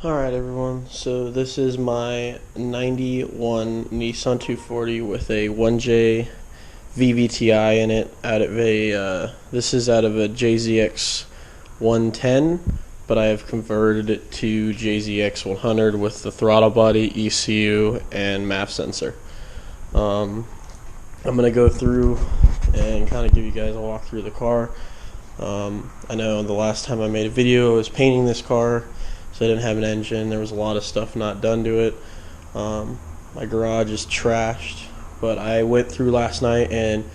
Alright everyone, so this is my 91 Nissan 240 with a 1J VVTi in it out of this is out of a JZX 110, but I have converted it to JZX 100 with the throttle body, ECU, and MAF sensor. I'm going to go through and kind of give you guys a walk through the car. I know the last time I made a video I was painting this car, so I didn't have an engine. There was a lot of stuff not done to it. My garage is trashed, but I went through last night and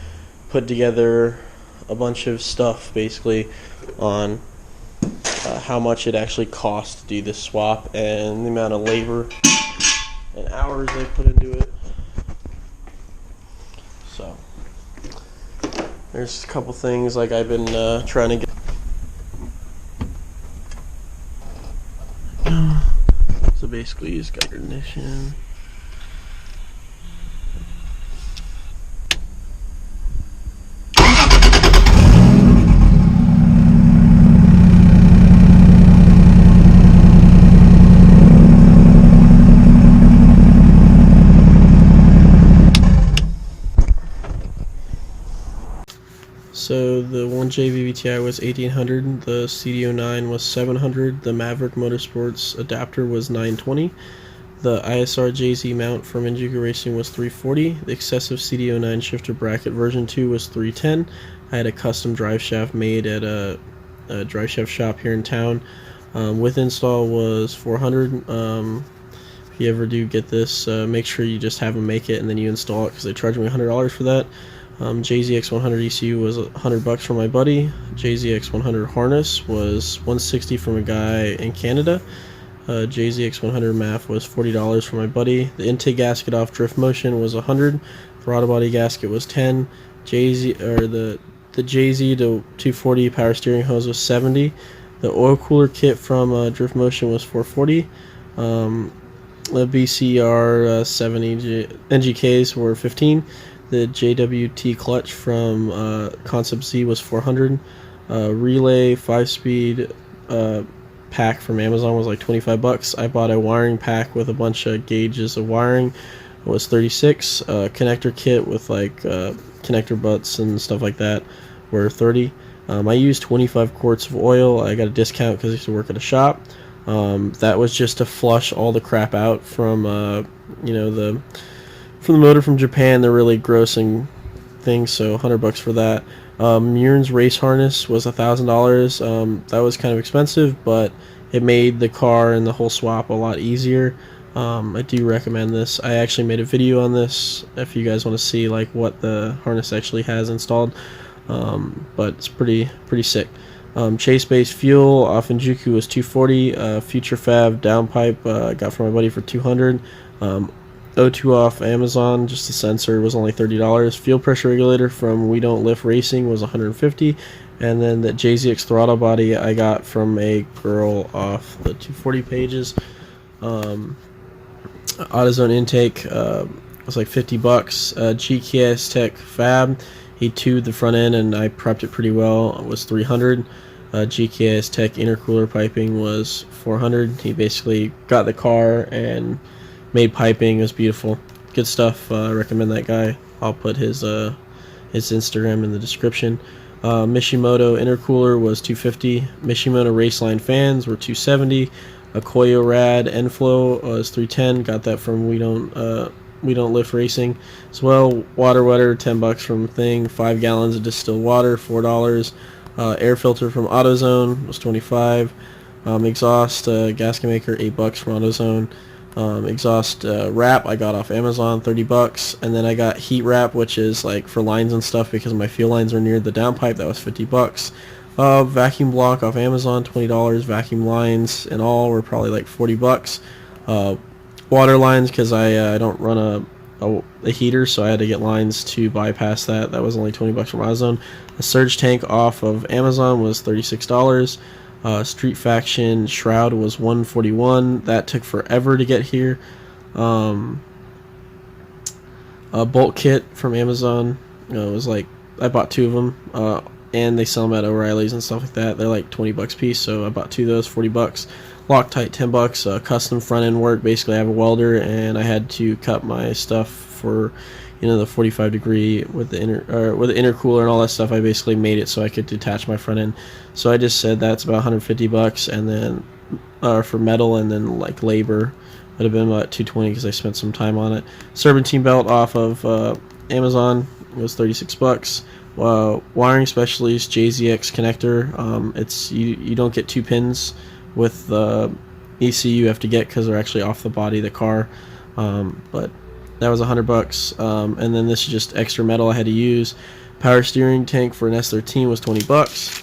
put together a bunch of stuff basically on how much it actually costs to do this swap and the amount of labor and hours they put into it. So there's a couple things like I've been trying to get. So basically, you just got your ignition. So the 1J VVTi was $1,800, the CD09 was $700, the Maverick Motorsports adapter was $920, the ISR JZ mount from Injuku Racing was $340, the excessive CD09 shifter bracket version 2 was $310. I had a custom drive shaft made at a drive shaft shop here in town. With install was $400. If you ever do get this, make sure you just have them make it and then you install it, because they charge me $100 for that. JZX 100 ECU was $100 for my buddy. JZX 100 harness was $160 from a guy in Canada. JZX 100 MAF was $40 for my buddy. The intake gasket off Drift Motion was $100. Throttle body gasket was $10. The JZ to 240 power steering hose was $70. The oil cooler kit from Drift Motion was $440. The BCR 70 NGKs were $15. The JWT clutch from Concept Z was $400. Relay 5-speed pack from Amazon was like $25. I bought a wiring pack with a bunch of gauges of wiring. It was $36. Connector kit with like connector butts and stuff like that were $30. I used 25 quarts of oil. I got a discount because I used to work at a shop. That was just to flush all the crap out from from the motor from Japan. They're really grossing things, so $100 for that. Murn's race harness was $1,000. That was kind of expensive, but it made the car and the whole swap a lot easier. I do recommend this. I actually made a video on this if you guys want to see like what the harness actually has installed, but it's pretty sick. Chase base fuel off Injuku was $240. Future Fab downpipe I got from my buddy for $200. O2 off Amazon, just the sensor, was only $30. Fuel pressure regulator from We Don't Lift Racing was $150. And then the JZX throttle body I got from a girl off the 240 pages. AutoZone intake was like $50. GKS Tech Fab, he tuned the front end and I prepped it pretty well. It was $300. GKS Tech intercooler piping was $400. He basically got the car and made piping. It was beautiful, good stuff. I recommend that guy. I'll put his Instagram in the description. Mishimoto intercooler was $250. Mishimoto Raceline fans were $270. A Koyo Rad Enflow was $310. Got that from We Don't Lift Racing as well. Water wetter $10 from Thing. 5 gallons of distilled water $4. Air filter from AutoZone was $25. Exhaust gasket maker $8 from AutoZone. Exhaust wrap I got off Amazon, $30. And then I got heat wrap, which is like for lines and stuff because my fuel lines are near the downpipe. That was $50. Vacuum block off Amazon, $20. Vacuum lines in all were probably like $40. Water lines, because I don't run a heater, so I had to get lines to bypass that. That was only $20 from AutoZone. A surge tank off of Amazon was $36. Street Faction shroud was $141. That took forever to get here. A bolt kit from Amazon. It was like, I bought 2 of them. and they sell them at O'Reilly's and stuff like that. They're like $20 piece, so I bought 2 of those, $40. Loctite, $10. Custom front end work. Basically, I have a welder, and I had to cut my stuff for, the 45 degree with the intercooler and all that stuff. I basically made it so I could detach my front end. So I just said that's about $150, and then for metal, and then like labor would have been about $220 because I spent some time on it. Serpentine belt off of Amazon was $36. Wiring specialist JZX connector. It's you don't get 2 pins with the ECU you have to get because they're actually off the body of the car. But that was $100. And then this is just extra metal I had to use. Power steering tank for an S13 was $20.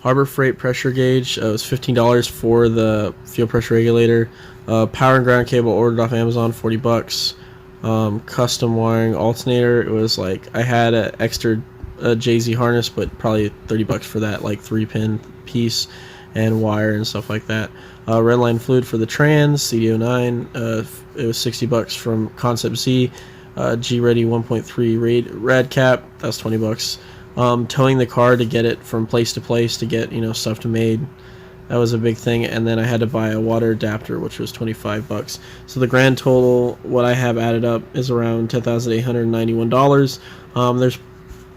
Harbor Freight pressure gauge was $15 for the fuel pressure regulator. Power and ground cable ordered off Amazon, $40. Custom wiring alternator, it was like I had an extra JZ harness, but probably $30 for that, like 3-pin piece and wire and stuff like that. Redline fluid for the trans CD09, it was $60 from Concept Z. G-Ready 1.3 rad cap, that's $20. Towing the car to get it from place to place to get stuff to made, that was a big thing. And then I had to buy a water adapter, which was $25. So the grand total, what I have added up, is around $10,891.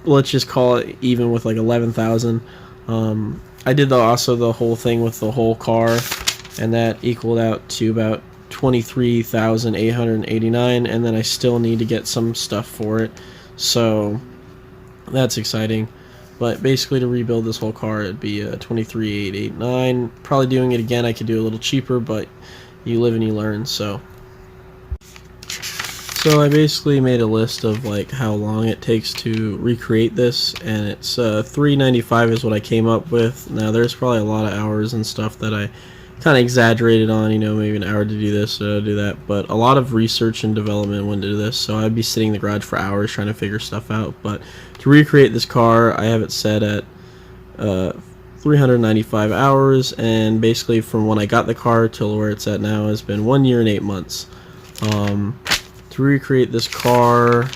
Let's just call it even with like $11,000. I did also the whole thing with the whole car, and that equaled out to about $23,889, and then I still need to get some stuff for it, so that's exciting. But basically, to rebuild this whole car, it'd be $23,889. Probably doing it again, I could do a little cheaper, but you live and you learn. So I basically made a list of like how long it takes to recreate this, and it's $395 is what I came up with. Now there's probably a lot of hours and stuff that I kind of exaggerated on, maybe an hour to do this or do that, but a lot of research and development went into this, so I'd be sitting in the garage for hours trying to figure stuff out. But to recreate this car, I have it set at 395 hours, and basically from when I got the car till where it's at now has been 1 year and 8 months. To recreate this car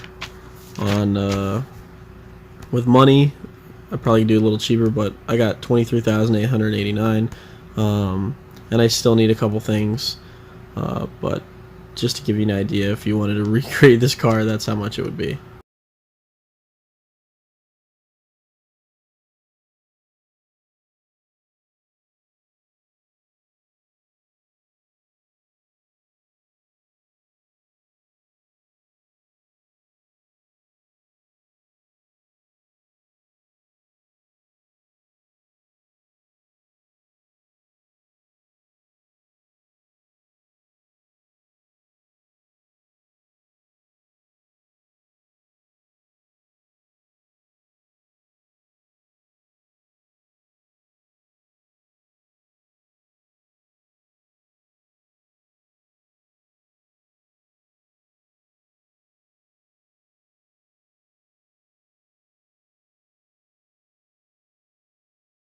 on with money, I'd probably do a little cheaper, but I got $23,889. And I still need a couple things, but just to give you an idea, if you wanted to recreate this car, that's how much it would be.